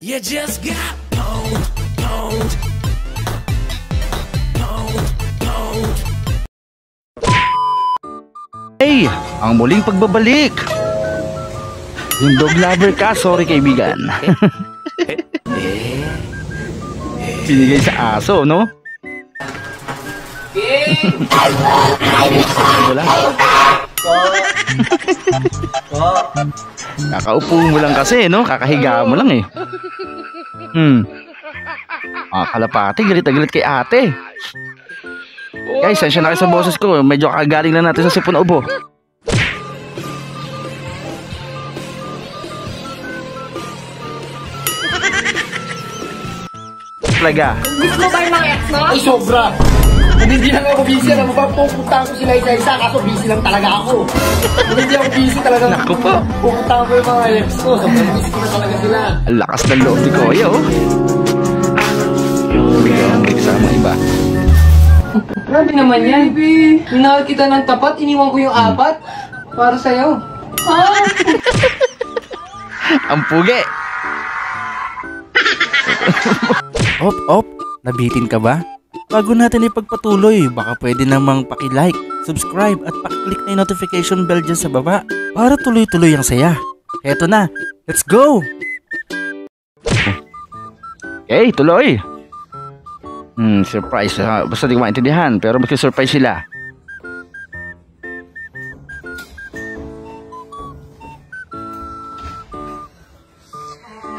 You just got pwned, pwned, pwned, pwned. Hey, ang muling pagbabalik. Yung dog lover ka, sorry kaibigan. Binigay sa aso, no? Wala. Kakaupo mo lang kasi, no? Kakahiga mo lang eh. Kalapati, galit na galit kay ate. Guys, sensya na kayo sa boses ko. Medyo kagaling na natin sa sipon na ubo. Talaga. Miss mo ba yung mga ex mo? Ay, sobra. Kung hindi lang ako busy, alam mo ba, pupuntahan ko sila isa-isa, kaso busy lang talaga ako. Kung hindi ako busy talaga, naku po, pupuntahan ko yung mga ex ko. Sobrang busy ko na talaga sila. Ang lakas ng loob ni Kuya, oh. Hindi kasama iba. Grabe naman yan. Baby, minahal kita ng tapat, iniwan ko yung apat. Para sa'yo. Ang pugi. Op, nabitin ka ba? Bago natin ipagpatuloy, baka pwede namang paki-like, subscribe at paki-click na yung notification bell dyan sa baba para tuloy-tuloy ang saya. Heto na, let's go! Okay, tuloy. Surprise. Basta di ko maintindihan, pero magka-surprise sila.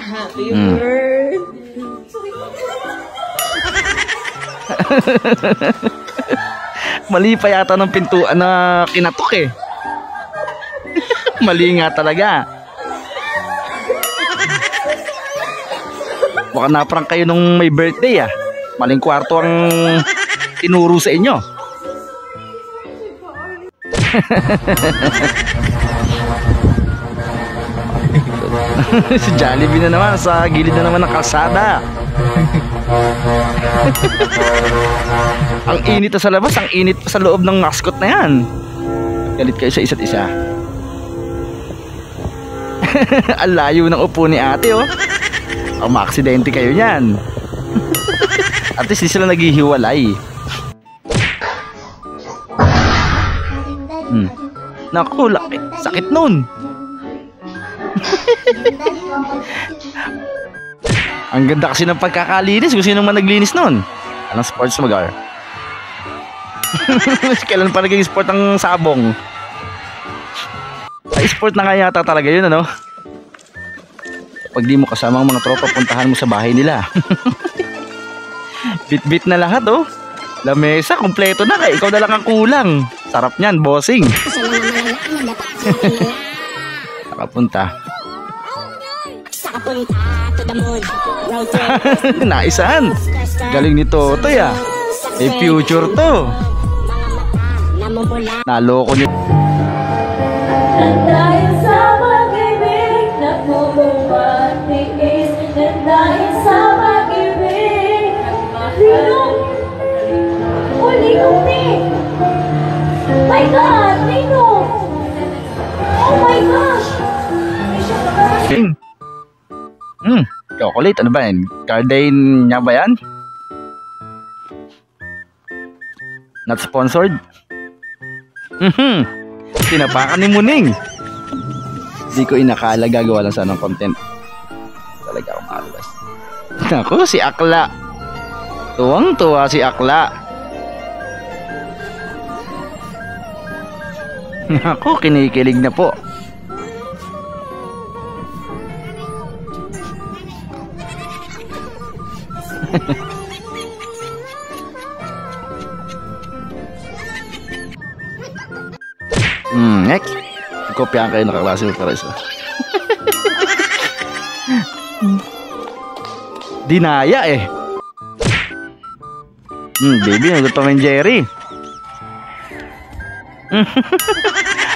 Happy birthday. Mali pa yata ng pintuan na kinatok eh. Mali nga talaga. Baka na-prank kayo nung may birthday ah. Maling kwarto ang tinuro sa inyo. Si Jollibee na naman sa gilid na naman ng kalsada. Ang init na sa labas, ang init pa sa loob ng mascot na yan. Galit kayo sa isa't isa. Ang layo ng upo ni ate, oh. Ang maaksidente kayo yan. At least di sila naghihiwalay. Naku, sakit nun. Ang ganda kasi ng pagkakalinis. Kung sino man naglinis nun. Anong sports mag-ar? Kailan pa naging sport ang sabong? Ay, sport na kaya yata talaga yun, ano? Pag di mo kasama ang mga tropa, puntahan mo sa bahay nila. Bit-bit na lahat, oh. Lamesa, kompleto na. Kaya ikaw na lang ang kulang. Sarap niyan, bossing. Nakapunta. Naisahan. Galing ni Totoy ah. May future to. Naloko niyo. Dahil sa pag-ibig nagmumatiis, dahil sa pag-ibig Ninong! Oh, Ninong ni! My God! Ninong! Oh my gosh! Chocolate, ano ba yan? Cardane niya ba yan? Not sponsored? Tinapakan ni Muning. Di ko inakala gagawa lang sana ng content. Talaga ako makaluwas. Naku, si Akla. Tuwang-tuwa si Akla. Naku, kinikilig na po. Next. Kopyahan kayo nakaklase mo para isa. Dinaya eh. Baby, nagot pa man Jerry.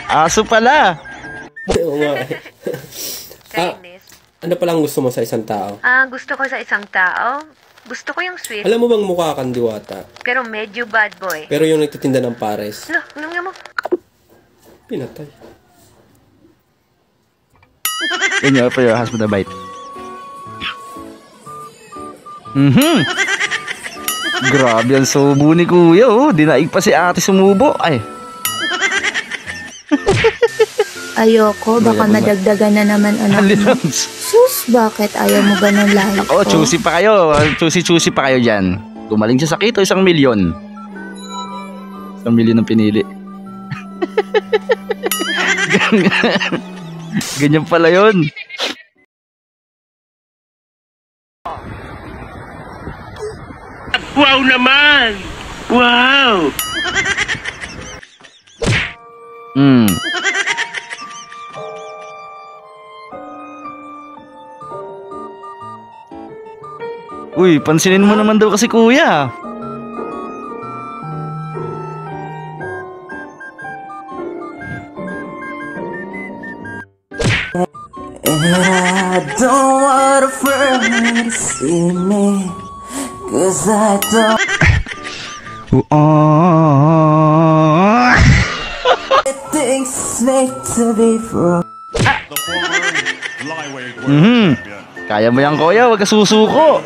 Aso pala. Oo nga. Ano palang gusto mo sa isang tao? Gusto ko sa isang tao, gusto ko yung sweet. Alam mo bang mukha kang diwata? Pero medyo bad boy. Pero yung nagtitinda ng pares. Ano? Ano nga mo? Pinatay. Yun yung for your husband a bite. Grabe ang subo ni kuya, oh. Dinaig pa si ate sumubo. Ay. Ayoko, baka madagdagan na naman anak mo. Sus, bakit ayaw mo ba ng like ko? Oh, choosy pa kayo. Choosy pa kayo dyan. Gumaling siya sa sakit o 1 milyon? 1 milyon ang pinili. Ganyan pala yun. Wow naman! Wow! Uy, pansinin mo naman daw kasi kuya. I don't want a friend to see me, 'cause I don't think it's made to be from. Kaya mo yan kuya, wag ka susuko.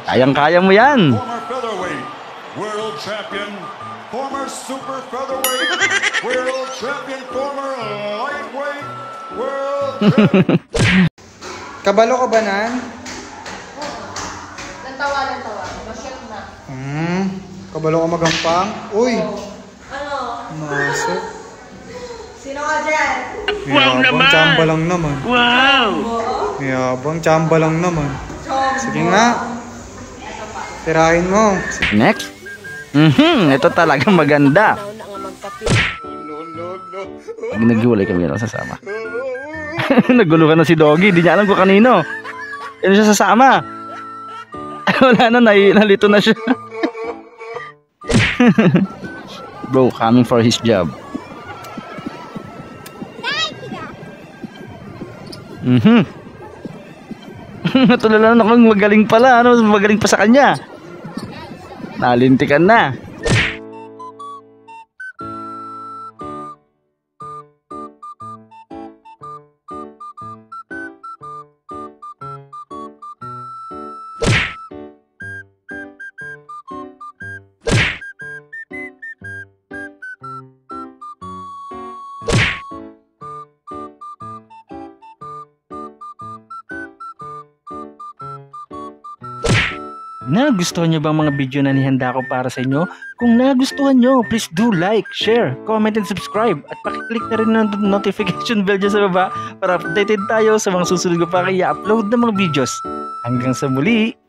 Kayang-kaya mo yan. Former featherweight, world champion, former super featherweight, world champion, former lightweight, world champion. Kabalo ka ba nan? Nantawa. Masyat na. Kabalo ka magampang? Uy! Ano? Masok. Sino ka dyan? Wow naman! Chamba lang naman. Wow! Mayabang chamba lang naman. Sige nga. Tirahin mo. Next. Ito talaga maganda. Naghiwalay kami na sasama. Naguluhan na si Doggy. Di niya alam kung kanino. Ano siya sasama? Wala na, nalito na siya. Bro, coming for his job. Natulala na akong magaling pala. Ano, magaling pa sa kanya. Nalintikan na. Nagustuhan nyo bang mga video na nihanda ko para sa inyo? Kung nagustuhan nyo, please do like, share, comment, and subscribe. At pakiclick na rin ng notification bell dyan sa baba para updated tayo sa mga susunod ko pa kaya upload ng mga videos. Hanggang sa muli!